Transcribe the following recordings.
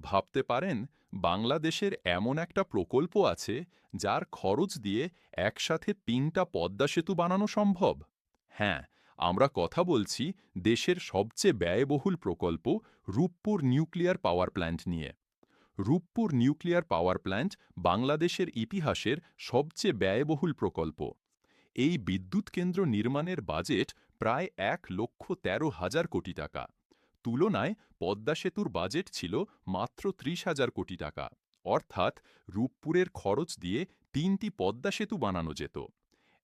ভাবতে পারেন, বাংলাদেশের এমন একটা প্রকল্প আছে যার খরচ দিয়ে একসাথে ৩টা পদ্মা সেতু বানানো সম্ভব। হ্যাঁ, আমরা কথা বলছি দেশের সবচেয়ে ব্যয়বহুল প্রকল্প রূপপুর নিউক্লিয়ার পাওয়ার প্ল্যান্ট নিয়ে। রূপপুর নিউক্লিয়ার পাওয়ার প্ল্যান্ট বাংলাদেশের ইতিহাসের সবচেয়ে ব্যয়বহুল প্রকল্প। এই বিদ্যুৎ কেন্দ্র নির্মাণের বাজেট প্রায় ১,১৩,০০০ কোটি টাকা। তুলনায় পদ্মা সেতুর বাজেট ছিল মাত্র ৩০,০০০ কোটি টাকা। অর্থাৎ রূপপুরের খরচ দিয়ে ৩টি পদ্মা সেতু বানানো যেত।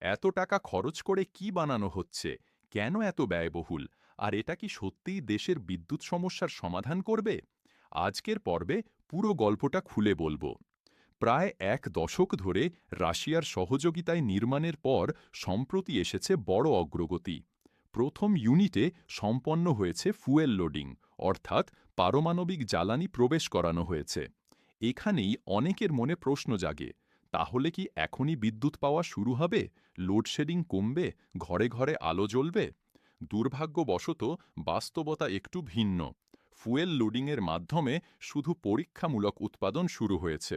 এত টাকা খরচ করে কি বানানো হচ্ছে, কেন এত ব্যয়বহুল, আর এটা কি সত্যিই দেশের বিদ্যুৎ সমস্যার সমাধান করবে? আজকের পর্বে পুরো গল্পটা খুলে বলবো। প্রায় ১ দশক ধরে রাশিয়ার সহযোগিতায় নির্মাণের পর সম্প্রতি এসেছে বড় অগ্রগতি। প্রথম ইউনিটে সম্পন্ন হয়েছে ফুয়েল লোডিং, অর্থাৎ পারমাণবিক জ্বালানি প্রবেশ করানো হয়েছে। এখানেই অনেকের মনে প্রশ্ন জাগে, তাহলে কি এখনই বিদ্যুৎ পাওয়া শুরু হবে? লোডশেডিং কমবে? ঘরে ঘরে আলো জ্বলবে? দুর্ভাগ্যবশত বাস্তবতা একটু ভিন্ন। ফুয়েল লোডিংয়ের মাধ্যমে শুধু পরীক্ষামূলক উৎপাদন শুরু হয়েছে।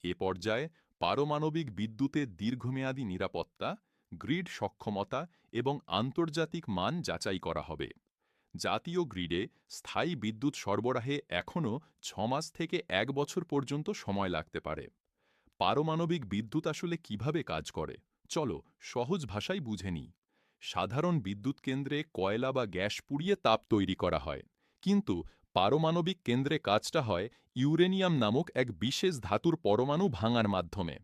এ পর্যায়ে পারমাণবিক বিদ্যুতের দীর্ঘমেয়াদী নিরাপত্তা, গ্রিড সক্ষমতা এবং আন্তর্জাতিক মান যাচাই করা হবে। জাতীয় গ্রিডে স্থায়ী বিদ্যুৎ সরবরাহে এখনও ৬ মাস থেকে ১ বছর পর্যন্ত সময় লাগতে পারে। পারমাণবিক বিদ্যুৎ আসলে কিভাবে কাজ করে, চলো সহজ ভাষায় বুঝে নিই। সাধারণ বিদ্যুৎ কেন্দ্রে কয়লা বা গ্যাস পুড়িয়ে তাপ তৈরি করা হয়, কিন্তু পারমাণবিক কেন্দ্রে কাজটা হয় ইউরেনিয়াম নামক এক বিশেষ ধাতুর পরমাণু ভাঙার মাধ্যমে।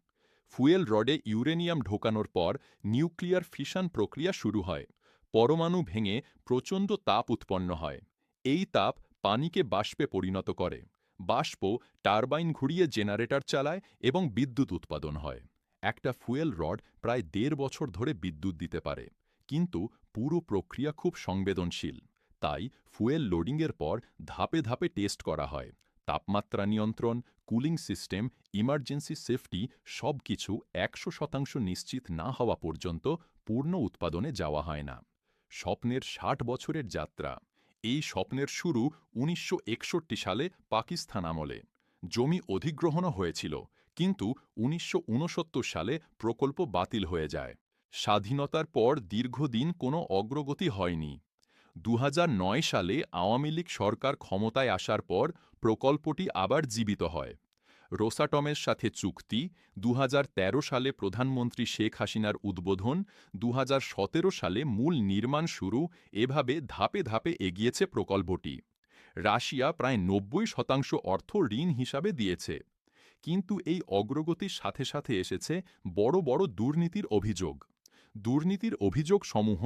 ফুয়েল রডে ইউরেনিয়াম ঢোকানোর পর নিউক্লিয়ার ফিশন প্রক্রিয়া শুরু হয়। পরমাণু ভেঙে প্রচণ্ড তাপ উৎপন্ন হয়। এই তাপ পানিকে বাষ্পে পরিণত করে। বাষ্প টারবাইন ঘুরিয়ে জেনারেটর চালায় এবং বিদ্যুৎ উৎপাদন হয়। একটা ফুয়েল রড প্রায় ১.৫ বছর ধরে বিদ্যুৎ দিতে পারে। কিন্তু পুরো প্রক্রিয়া খুব সংবেদনশীল। তাই ফুয়েল লোডিংয়ের পর ধাপে ধাপে টেস্ট করা হয়। তাপমাত্রা নিয়ন্ত্রণ, কুলিং সিস্টেম, ইমার্জেন্সি সেফটি সবকিছু ১০০% নিশ্চিত না হওয়া পর্যন্ত পূর্ণ উৎপাদনে যাওয়া হয় না। স্বপ্নের ৬০ বছরের যাত্রা। এই স্বপ্নের শুরু ১৯৬১ সালে পাকিস্তান আমলে। জমি অধিগ্রহণও হয়েছিল, কিন্তু ১৯৬৯ সালে প্রকল্প বাতিল হয়ে যায়। স্বাধীনতার পর দীর্ঘদিন কোনো অগ্রগতি হয়নি। ২০০৯ সালে আওয়ামী লীগ সরকার ক্ষমতায় আসার পর প্রকল্পটি আবার জীবিত হয়। রোসাটমের সাথে চুক্তি, ২০১৩ সালে প্রধানমন্ত্রী শেখ হাসিনার উদ্বোধন, ২০১৭ সালে মূল নির্মাণ শুরু, এভাবে ধাপে ধাপে এগিয়েছে প্রকল্পটি। রাশিয়া প্রায় ৯০% অর্থ ঋণ হিসাবে দিয়েছে। কিন্তু এই অগ্রগতির সাথে সাথে এসেছে বড় বড় দুর্নীতির অভিযোগ। দুর্নীতির অভিযোগসমূহ: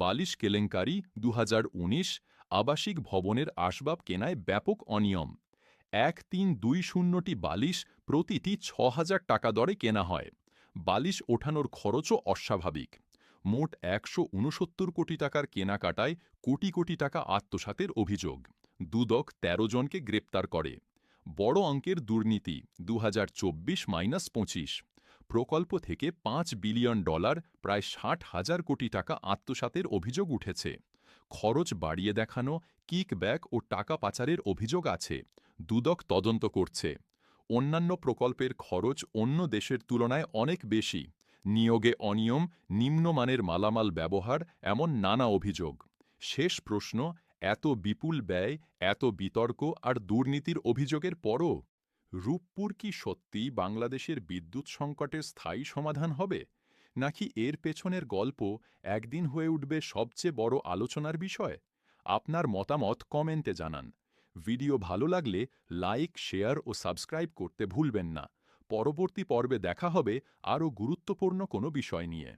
বালিশ কেলেঙ্কারি ২০১৯, আবাসিক ভবনের আসবাব কেনায় ব্যাপক অনিয়ম। ১৩২০টি বালিশ প্রতিটি ৬,০০০ টাকা দরে কেনা হয়। বালিশ ওঠানোর খরচও অস্বাভাবিক। মোট ১৬৯ কোটি টাকার কেনাকাটায় কোটি কোটি টাকা আত্মসাতের অভিযোগ। দুদক ১৩ জনকে গ্রেপ্তার করে। বড় অঙ্কের দুর্নীতি ২০২৪-২৫। প্রকল্প থেকে $৫ বিলিয়ন, প্রায় ৬০,০০০ কোটি টাকা আত্মসাতের অভিযোগ উঠেছে। খরচ বাড়িয়ে দেখানো, কিকব্যাক ও টাকা পাচারের অভিযোগ আছে। দুদক তদন্ত করছে। অন্যান্য প্রকল্পের খরচ অন্য দেশের তুলনায় অনেক বেশি। নিয়োগে অনিয়ম, নিম্নমানের মালামাল ব্যবহার, এমন নানা অভিযোগ। শেষ প্রশ্ন: এত বিপুল ব্যয়, এত বিতর্ক আর দুর্নীতির অভিযোগের পরও রূপপুর কি সত্যিই বাংলাদেশের বিদ্যুৎ সংকটের স্থায়ী সমাধান হবে, নাকি এর পেছনের গল্প একদিন হয়ে উঠবে সবচেয়ে বড় আলোচনার বিষয়? আপনার মতামত কমেন্টে জানান। ভিডিও ভালো লাগলে লাইক, শেয়ার ও সাবস্ক্রাইব করতে ভুলবেন না। পরবর্তী পর্বে দেখা হবে আরও গুরুত্বপূর্ণ কোনো বিষয় নিয়ে।